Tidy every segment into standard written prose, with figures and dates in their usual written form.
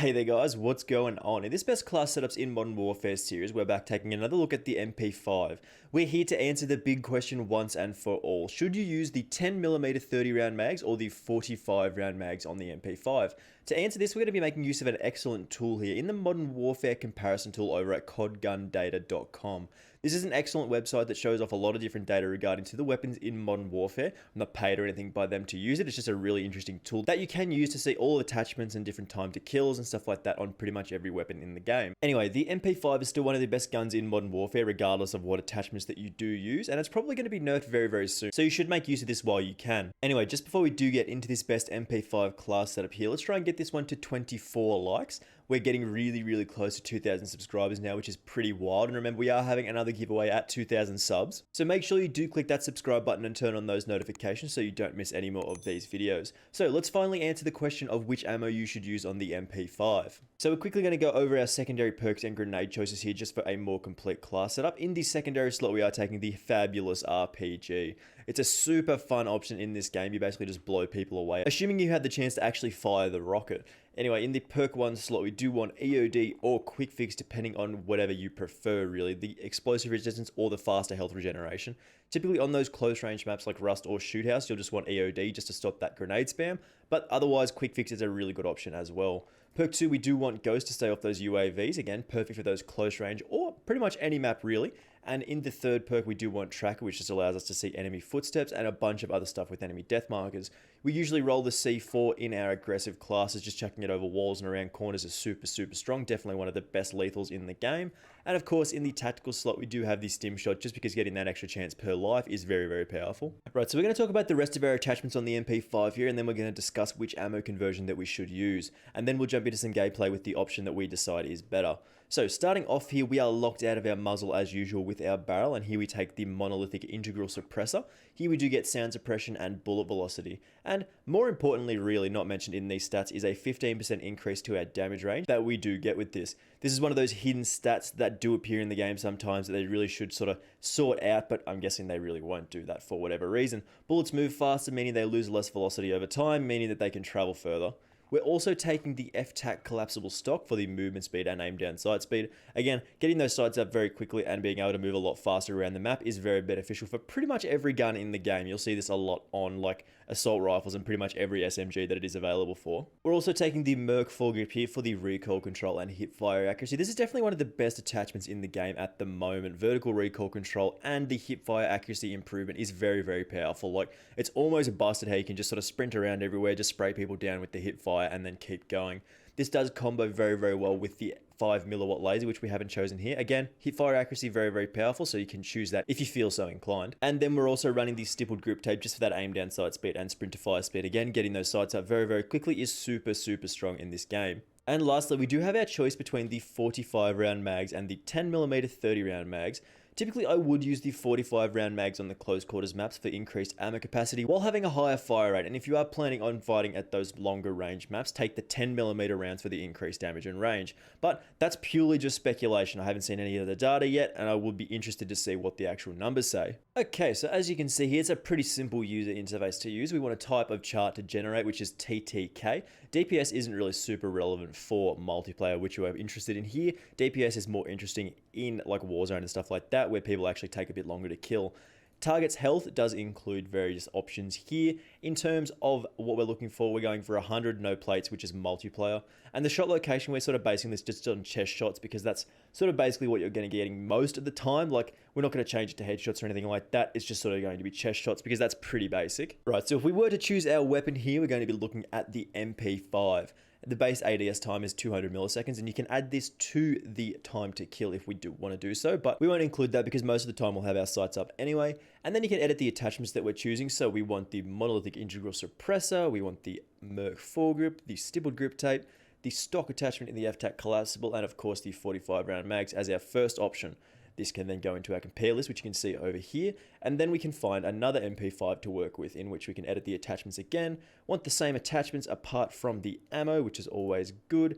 Hey there guys, what's going on? In this Best Class Setups in Modern Warfare series, we're back taking another look at the MP5. We're here to answer the big question once and for all. Should you use the 10mm 30 round mags or the 45 round mags on the MP5? To answer this, we're going to be making use of an excellent tool here in the Modern Warfare comparison tool over at codgundata.com. This is an excellent website that shows off a lot of different data regarding to the weapons in Modern Warfare. I'm not paid or anything by them to use it. It's just a really interesting tool that you can use to see all attachments and different time to kills and stuff like that on pretty much every weapon in the game. Anyway, the MP5 is still one of the best guns in Modern Warfare regardless of what attachments that you do use, and it's probably going to be nerfed very, very soon. So you should make use of this while you can. Anyway, just before we do get into this best MP5 class setup here, let's try and get this one to 24 likes. We're getting really, really close to 2,000 subscribers now, which is pretty wild. And remember, we are having another giveaway at 2,000 subs. So make sure you do click that subscribe button and turn on those notifications so you don't miss any more of these videos. So let's finally answer the question of which ammo you should use on the MP5. So we're quickly going to go over our secondary perks and grenade choices here just for a more complete class setup. In the secondary slot, we are taking the fabulous RPG. It's a super fun option in this game. You basically just blow people away, assuming you had the chance to actually fire the rocket. Anyway, in the perk 1 slot, we do want EOD or quick fix depending on whatever you prefer really, the explosive resistance or the faster health regeneration. Typically on those close range maps like Rust or Shoot House, you'll just want EOD just to stop that grenade spam, but otherwise quick fix is a really good option as well. Perk 2, we do want Ghost to stay off those UAVs, again, perfect for those close range or pretty much any map really. And in the third perk, we do want Tracker, which just allows us to see enemy footsteps and a bunch of other stuff with enemy death markers. We usually roll the C4 in our aggressive classes, just chucking it over walls and around corners is super, super strong. Definitely one of the best lethals in the game. And of course, in the tactical slot, we do have the stim shot, just because getting that extra chance per life is very, very powerful. Right, so we're going to talk about the rest of our attachments on the MP5 here, and then we're going to discuss which ammo conversion that we should use. And then we'll jump into some gameplay with the option that we decide is better. So starting off here, we are locked out of our muzzle as usual with our barrel, and here we take the monolithic integral suppressor. Here we do get sound suppression and bullet velocity. And more importantly, really not mentioned in these stats, is a 15% increase to our damage range that we do get with this. This is one of those hidden stats that do appear in the game sometimes that they really should sort of sort out, but I'm guessing they really won't do that for whatever reason. Bullets move faster, meaning they lose less velocity over time, meaning that they can travel further. We're also taking the FTAC collapsible stock for the movement speed and aim down sight speed. Again, getting those sights up very quickly and being able to move a lot faster around the map is very beneficial for pretty much every gun in the game. You'll see this a lot on like assault rifles and pretty much every SMG that it is available for. We're also taking the Merc foregrip here for the recoil control and hip fire accuracy. This is definitely one of the best attachments in the game at the moment. Vertical recoil control and the hip fire accuracy improvement is very, very powerful. Like, it's almost busted how you can just sort of sprint around everywhere, just spray people down with the hip fire and then keep going. This does combo very, very well with the 5mm laser, which we haven't chosen here. Again, hip fire accuracy very, very powerful, so you can choose that if you feel so inclined. And then we're also running the stippled grip tape just for that aim down sight speed and sprint to fire speed. Again, getting those sights up very, very quickly is super, super strong in this game. And lastly, we do have our choice between the 45 round mags and the 10mm 30 round mags. Typically, I would use the 45 round mags on the close quarters maps for increased ammo capacity while having a higher fire rate. And if you are planning on fighting at those longer range maps, take the 10mm rounds for the increased damage and range. But that's purely just speculation. I haven't seen any of the data yet, and I would be interested to see what the actual numbers say. Okay, so as you can see here, it's a pretty simple user interface to use. We want a type of chart to generate, which is TTK. DPS isn't really super relevant for multiplayer, which you are interested in here. DPS is more interesting in like Warzone and stuff like that, where people actually take a bit longer to kill. Target's health does include various options here. In terms of what we're looking for, we're going for 100 no plates, which is multiplayer. And the shot location, we're sort of basing this just on chest shots because that's sort of basically what you're going to be getting most of the time. Like, we're not going to change it to headshots or anything like that. It's just sort of going to be chest shots because that's pretty basic. Right, so if we were to choose our weapon here, we're going to be looking at the MP5. The base ADS time is 200 milliseconds, and you can add this to the time to kill if we do want to do so, but we won't include that because most of the time we'll have our sights up anyway. And then you can edit the attachments that we're choosing. So we want the monolithic integral suppressor, we want the Merc foregrip, the stippled grip tape, the stock attachment in the FTAC collapsible, and of course the 45 round mags as our first option. This can then go into our compare list, which you can see over here, and then we can find another MP5 to work with in which we can edit the attachments again. Want the same attachments apart from the ammo, which is always good.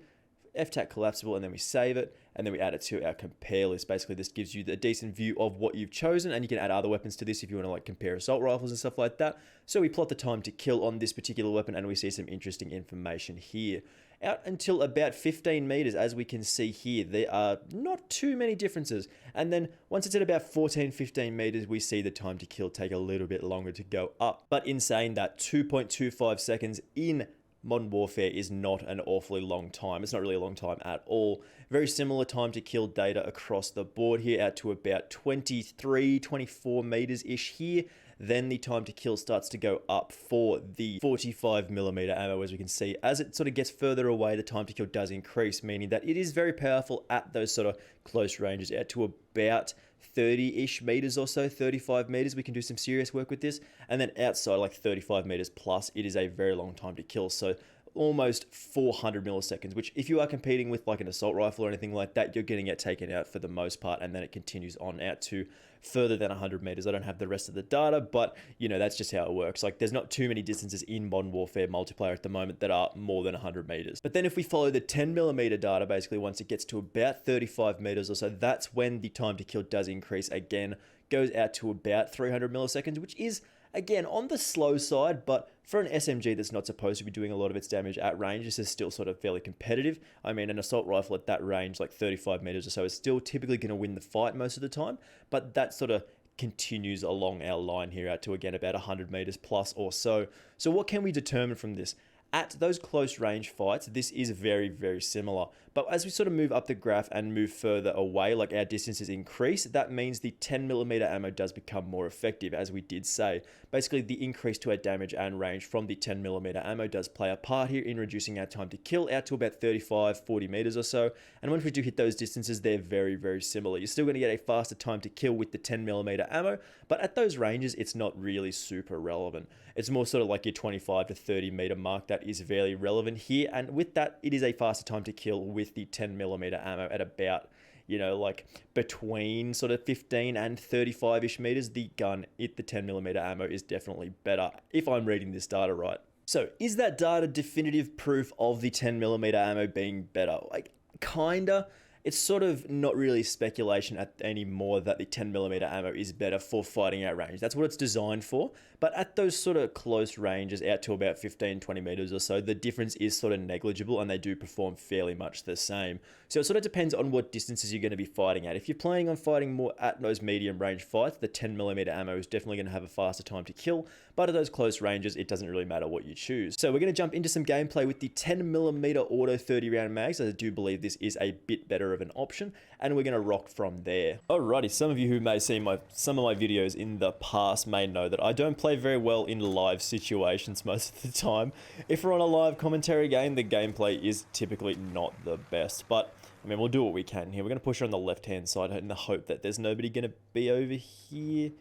FTAC collapsible, and then we save it, and then we add it to our compare list. Basically, this gives you a decent view of what you've chosen, and you can add other weapons to this if you want to like compare assault rifles and stuff like that. So we plot the time to kill on this particular weapon, and we see some interesting information here. Out until about 15 meters, as we can see here, there are not too many differences. And then once it's at about 14, 15 meters, we see the time to kill take a little bit longer to go up. But in saying that, 2.25 seconds in Modern Warfare is not an awfully long time. It's not really a long time at all. Very similar time to kill data across the board here, out to about 23, 24 meters-ish here. Then the time to kill starts to go up for the 45mm ammo, as we can see. As it sort of gets further away, the time to kill does increase, meaning that it is very powerful at those sort of close ranges, out to about 30-ish meters or so, 35 meters. We can do some serious work with this. And then outside, like 35 meters plus, it is a very long time to kill. So almost 400 milliseconds, which if you are competing with like an assault rifle or anything like that, you're getting it taken out for the most part, and then it continues on out to further than 100 meters. I don't have the rest of the data, but you know, that's just how it works. Like there's not too many distances in Modern Warfare multiplayer at the moment that are more than 100 meters. But then if we follow the 10mm data, basically once it gets to about 35 meters or so, that's when the time to kill does increase again, goes out to about 300 milliseconds, which is again on the slow side, but for an SMG that's not supposed to be doing a lot of its damage at range, this is still sort of fairly competitive. I mean, an assault rifle at that range, like 35 meters or so, is still typically going to win the fight most of the time, but that sort of continues along our line here out to, again, about 100 meters plus or so. So what can we determine from this? At those close range fights, this is very, very similar. But as we sort of move up the graph and move further away, like our distances increase, that means the 10mm ammo does become more effective, as we did say. Basically, the increase to our damage and range from the 10mm ammo does play a part here in reducing our time to kill out to about 35, 40 meters or so. And once we do hit those distances, they're very, very similar. You're still going to get a faster time to kill with the 10mm ammo, but at those ranges, it's not really super relevant. It's more sort of like your 25 to 30 meter mark that is very relevant here. And with that, it is a faster time to kill with the 10mm ammo at about, you know, like between sort of 15 and 35-ish meters. The gun at the 10mm ammo is definitely better, if I'm reading this data right. So is that data definitive proof of the 10mm ammo being better? Like, kinda. It's sort of not really speculation anymore that the 10mm ammo is better for fighting at range. That's what it's designed for. But at those sort of close ranges, out to about 15, 20 meters or so, the difference is sort of negligible, and they do perform fairly much the same. So it sort of depends on what distances you're going to be fighting at. If you're planning on fighting more at those medium range fights, the 10mm ammo is definitely going to have a faster time to kill. But at those close ranges, it doesn't really matter what you choose. So we're going to jump into some gameplay with the 10mm auto 30 round mags. I do believe this is a bit better of an option, and we're going to rock from there. Alrighty, some of you who may see some of my videos in the past may know that I don't play very well in live situations most of the time. If we're on a live commentary game, the gameplay is typically not the best, but I mean, we'll do what we can here. We're going to push her on the left-hand side in the hope that there's nobody going to be over here.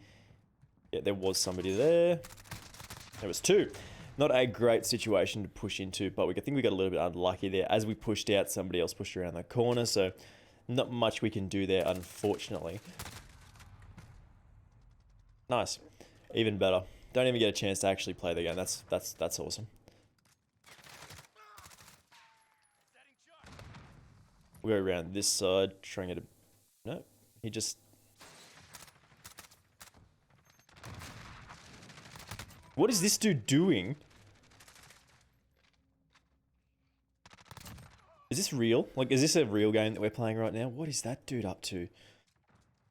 Yeah, there was somebody there. There was two. Not a great situation to push into, but I think we got a little bit unlucky there. As we pushed out, somebody else pushed around the corner, so not much we can do there, unfortunately. Nice. Even better. Don't even get a chance to actually play the game. That's awesome. We'll go around this side, trying to... No, he just... What is this dude doing? Is this real? Like, is this a real game that we're playing right now? What is that dude up to?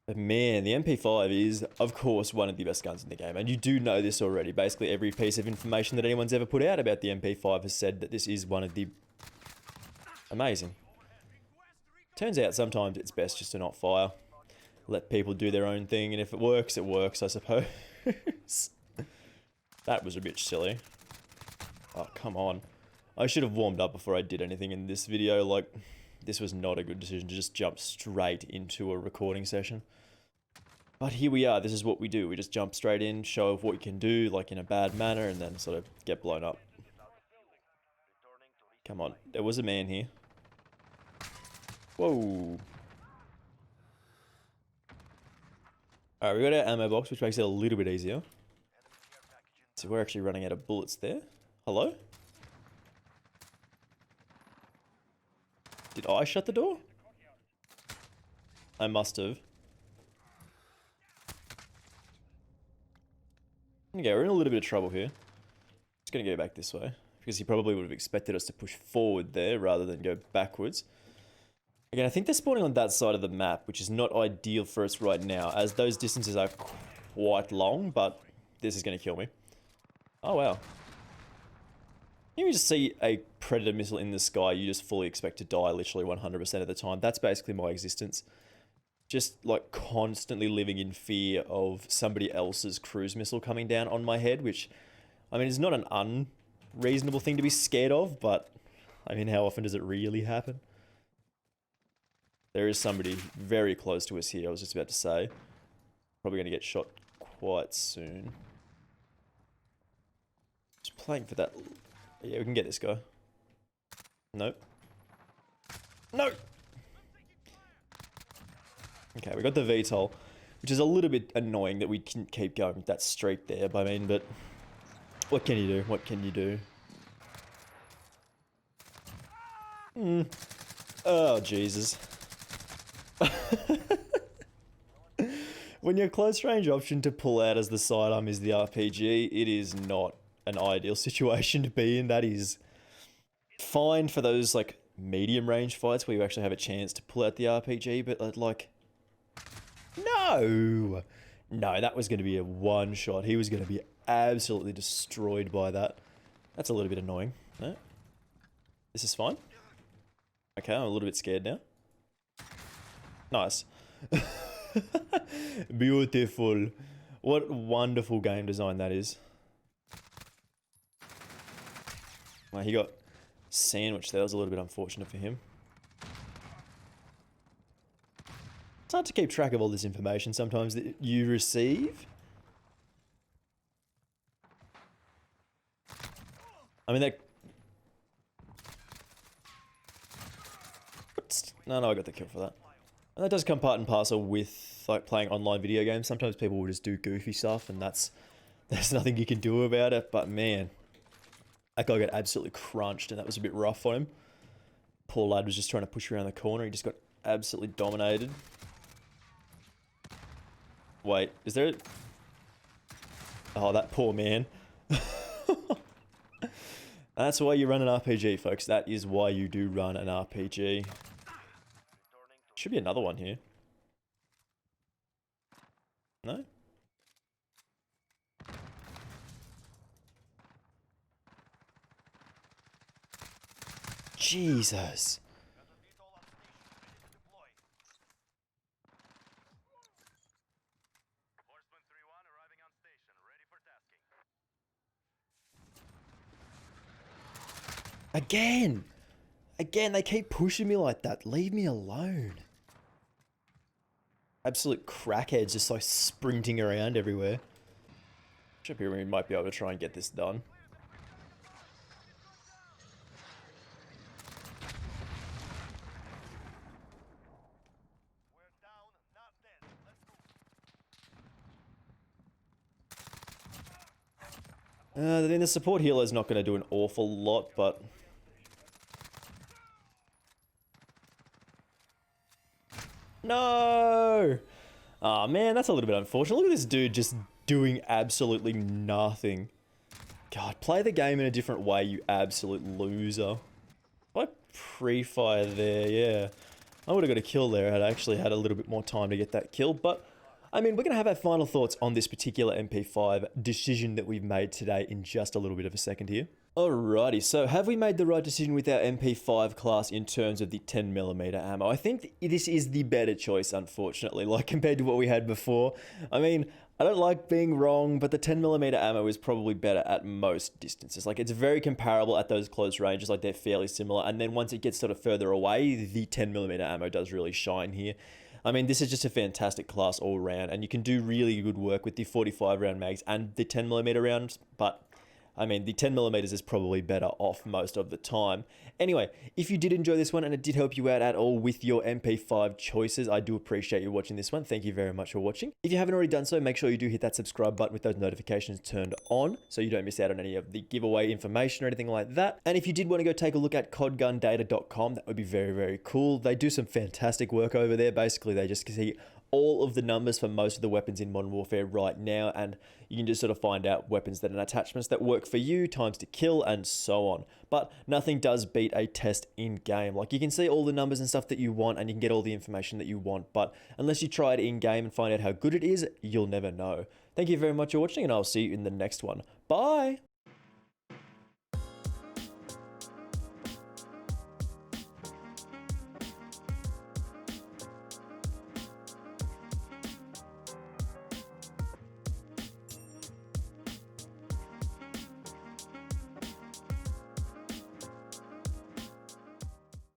But man, the MP5 is, of course, one of the best guns in the game. And you do know this already. Basically, every piece of information that anyone's ever put out about the MP5 has said that this is one of the... Amazing. Turns out sometimes it's best just to not fire. Let people do their own thing, and if it works, I suppose. That was a bit silly. Oh, come on. I should have warmed up before I did anything in this video. Like, this was not a good decision to just jump straight into a recording session. But here we are. This is what we do. We just jump straight in, show off what you can do, like in a bad manner, and then sort of get blown up. Come on. There was a man here. Whoa. Alright, we got our ammo box, which makes it a little bit easier. So we're actually running out of bullets there. Hello? Did I shut the door? I must have. Okay, we're in a little bit of trouble here. Just gonna go back this way. Because he probably would have expected us to push forward there rather than go backwards. Again, I think they're spawning on that side of the map, which is not ideal for us right now, as those distances are quite long, but this is going to kill me. Oh, wow. You just see a Predator missile in the sky, you just fully expect to die literally 100% of the time. That's basically my existence. Just like constantly living in fear of somebody else's cruise missile coming down on my head, which, I mean, is not an unreasonable thing to be scared of, but, I mean, how often does it really happen? There is somebody very close to us here, I was just about to say. Probably going to get shot quite soon. Just playing for that. Yeah, we can get this guy. Nope. No! Okay, we got the VTOL, which is a little bit annoying that we can keep going with that streak there, I mean, but what can you do? What can you do? Oh, Jesus. When your close range option to pull out as the sidearm is the RPG, it is not an ideal situation to be in. That is fine for those like medium range fights where you actually have a chance to pull out the RPG, but like, no, that was going to be a one shot. He was going to be absolutely destroyed by that. That's a little bit annoying. No? This is fine. Okay, I'm a little bit scared now. Nice. Beautiful. What wonderful game design that is. Well, he got sandwiched there. That was a little bit unfortunate for him. It's hard to keep track of all this information sometimes that you receive. I mean, that... No, I got the kill for that. And that does come part and parcel with like playing online video games. Sometimes people will just do goofy stuff and there's nothing you can do about it. But man, that guy got absolutely crunched and that was a bit rough on him. Poor lad was just trying to push around the corner. He just got absolutely dominated. Wait, is there... Oh, that poor man. That's why you run an RPG, folks. That is why you do run an RPG. Should be another one here. No? Jesus. Again! Again, they keep pushing me like that. Leave me alone. Absolute crackheads just like sprinting around everywhere. Should be, we might be able to try and get this done. Then the support healer is not going to do an awful lot, but... No! Aw, man, that's a little bit unfortunate. Look at this dude just doing absolutely nothing. God, play the game in a different way, you absolute loser. I pre-fire there, yeah. I would have got a kill there had I actually had a little bit more time to get that kill, but... I mean, we're going to have our final thoughts on this particular MP5 decision that we've made today in just a little bit of a second here. Alrighty, so have we made the right decision with our MP5 class in terms of the 10mm ammo? I think this is the better choice, unfortunately, like compared to what we had before. I mean, I don't like being wrong, but the 10mm ammo is probably better at most distances. Like, it's very comparable at those close ranges, like they're fairly similar, and then once it gets sort of further away, the 10mm ammo does really shine here. I mean, this is just a fantastic class all around, and you can do really good work with the 45 round mags and the 10mm rounds, but I mean, the 10mm is probably better off most of the time. Anyway, if you did enjoy this one and it did help you out at all with your MP5 choices, I do appreciate you watching this one. Thank you very much for watching. If you haven't already done so, make sure you do hit that subscribe button with those notifications turned on so you don't miss out on any of the giveaway information or anything like that. And if you did want to go take a look at codgundata.com, that would be very, very cool. They do some fantastic work over there. Basically, they just see all of the numbers for most of the weapons in Modern Warfare right now, and you can just sort of find out weapons that and attachments that work for you, times to kill, and so on. But nothing does beat a test in game. Like, you can see all the numbers and stuff that you want, and you can get all the information that you want, but unless you try it in game and find out how good it is, you'll never know. Thank you very much for watching, and I'll see you in the next one. Bye!